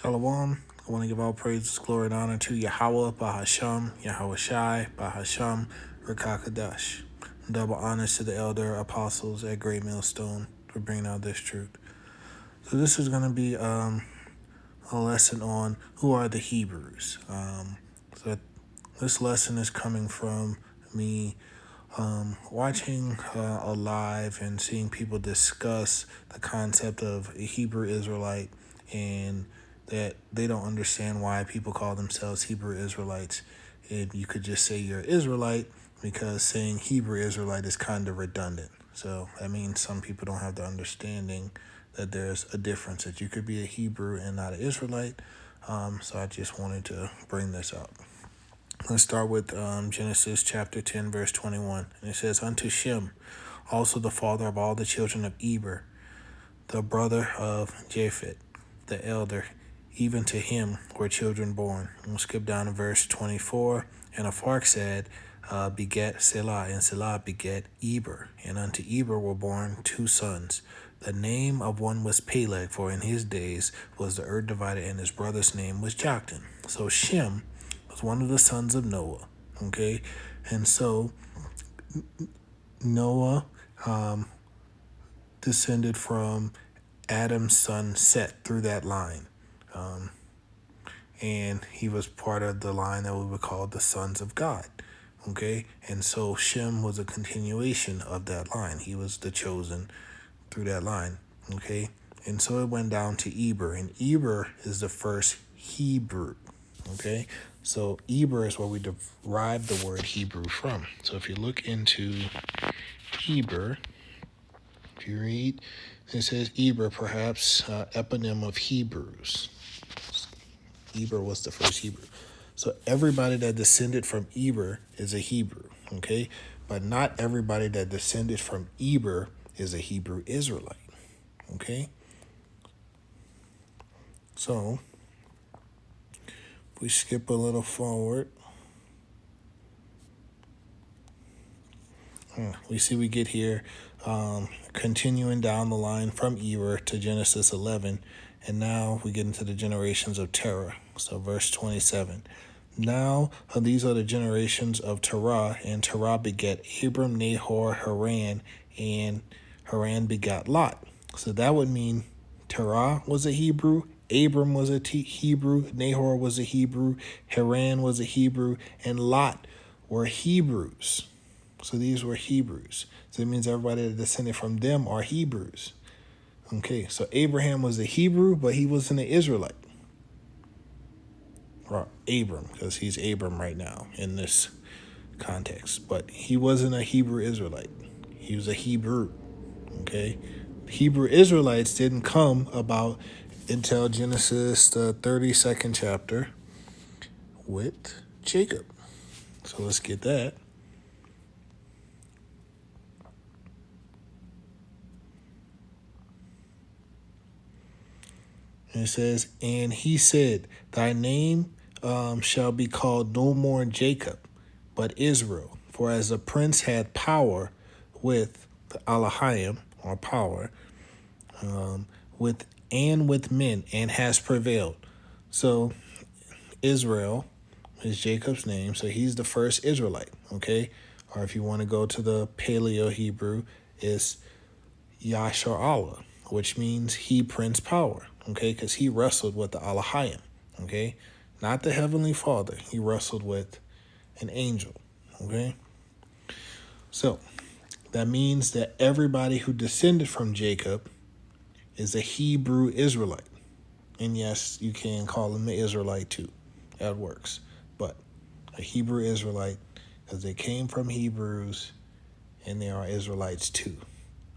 Shalom. I want to give all praises, glory, and honor to Yahweh, Bahasham, Yahweh Shai, Bahasham, Rakakadash. Double honors to the elder apostles at Great Millstone for bringing out this truth. So this is going to be a lesson on who are the Hebrews. So this lesson is coming from me watching a live and seeing people discuss the concept of a Hebrew Israelite, and that they don't understand why people call themselves Hebrew Israelites. And you could just say you're Israelite because saying Hebrew Israelite is kind of redundant. So that means some people don't have the understanding that there's a difference, that you could be a Hebrew and not an Israelite. So I just wanted to bring this up. Let's start with Genesis chapter 10, verse 21. And it says, Unto Shem, also the father of all the children of Eber, the brother of Japheth, the elder, even to him were children born. And we'll skip down to verse 24. And Apharxad begat Selah, and Selah begat Eber. And unto Eber were born two sons. The name of one was Peleg, for in his days was the earth divided, and his brother's name was Joktan. So Shem was one of the sons of Noah. Okay? And so Noah descended from Adam's son Seth through that line. And he was part of the line that we would call the sons of God. Okay? And so Shem was a continuation of that line. He was the chosen through that line. Okay? And so it went down to Eber. And Eber is the first Hebrew. Okay? So Eber is where we derive the word Hebrew from. So if you look into Eber, if you read, it says Eber, perhaps eponym of Hebrews. Eber was the first Hebrew. So everybody that descended from Eber is a Hebrew, okay? But not everybody that descended from Eber is a Hebrew Israelite, okay? So if we skip a little forward, we see we get here continuing down the line from Eber to Genesis 11, and now we get into the generations of Terah. So verse 27. Now these are the generations of Terah, and Terah begat Abram, Nahor, Haran, and Haran begat Lot. So that would mean Terah was a Hebrew, Abram was a Hebrew, Nahor was a Hebrew, Haran was a Hebrew, and Lot were Hebrews. So these were Hebrews. So it means everybody that descended from them are Hebrews. Okay, so Abraham was a Hebrew, but he wasn't an Israelite. Or Abram, because he's Abram right now in this context. But he wasn't a Hebrew Israelite. He was a Hebrew. Okay? Hebrew Israelites didn't come about until Genesis, the 32nd chapter, with Jacob. So let's get that. And it says, and he said, thy name shall be called no more Jacob, but Israel. For as the prince had power with the Elohim, or power, with men, and has prevailed. So Israel is Jacob's name, so he's the first Israelite, okay? Or if you want to go to the Paleo Hebrew, it's Yashar Allah, which means he prince power, okay? Because he wrestled with the Elohim, okay? Not the Heavenly Father. He wrestled with an angel, okay? So that means that everybody who descended from Jacob is a Hebrew Israelite. And yes, you can call them an Israelite too. That works. But a Hebrew Israelite, because they came from Hebrews, and they are Israelites too.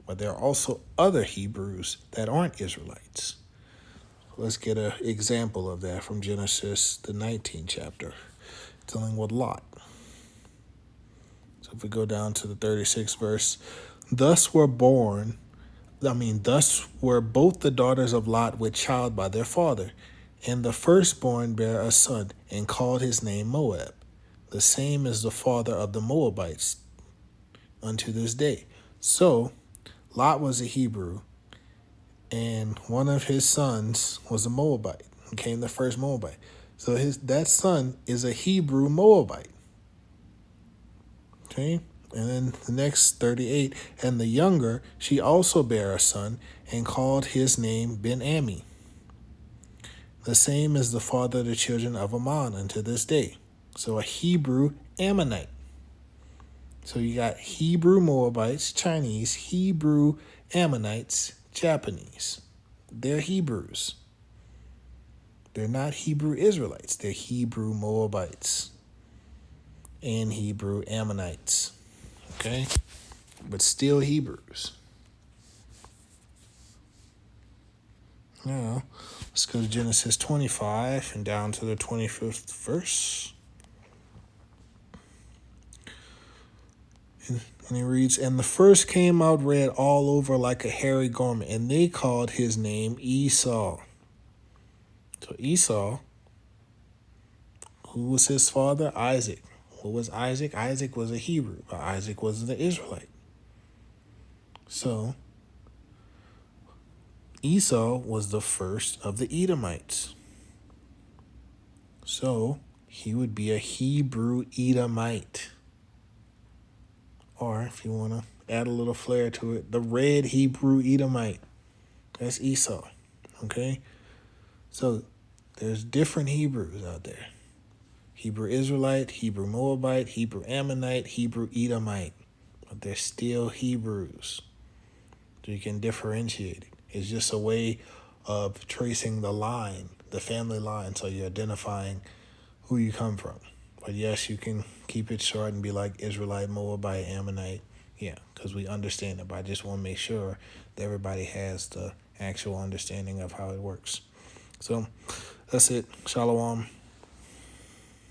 But there are also other Hebrews that aren't Israelites. Let's get an example of that from Genesis, the 19th chapter, dealing with Lot. So if we go down to the 36th verse, thus were both the daughters of Lot with child by their father. And the firstborn bare a son, and called his name Moab. The same is the father of the Moabites unto this day. So Lot was a Hebrew, and one of his sons was a Moabite. became the first Moabite. So that son is a Hebrew Moabite. Okay? And then the next 38, and the younger, she also bare a son, and called his name Ben-Ami. The same is the father of the children of Ammon unto this day. So a Hebrew Ammonite. So you got Hebrew Moabites, Chinese, Hebrew Ammonites, Japanese. They're Hebrews. They're not Hebrew Israelites. They're Hebrew Moabites and Hebrew Ammonites. Okay? But still Hebrews. Now, let's go to Genesis 25 and down to the 25th verse. And he reads, and the first came out red all over like a hairy garment, and they called his name Esau. So Esau, who was his father? Isaac. Who was Isaac? Isaac was a Hebrew, but Isaac wasn't an Israelite. So Esau was the first of the Edomites. So he would be a Hebrew Edomite. Or if you want to add a little flair to it, the red Hebrew Edomite. That's Esau. Okay? So there's different Hebrews out there. Hebrew Israelite, Hebrew Moabite, Hebrew Ammonite, Hebrew Edomite. But they're still Hebrews. So you can differentiate it. It's just a way of tracing the line, the family line, so you're identifying who you come from. But yes, you can keep it short and be like Israelite, Moabite, Ammonite. Yeah, because we understand it, but I just want to make sure that everybody has the actual understanding of how it works. So that's it. Shalom.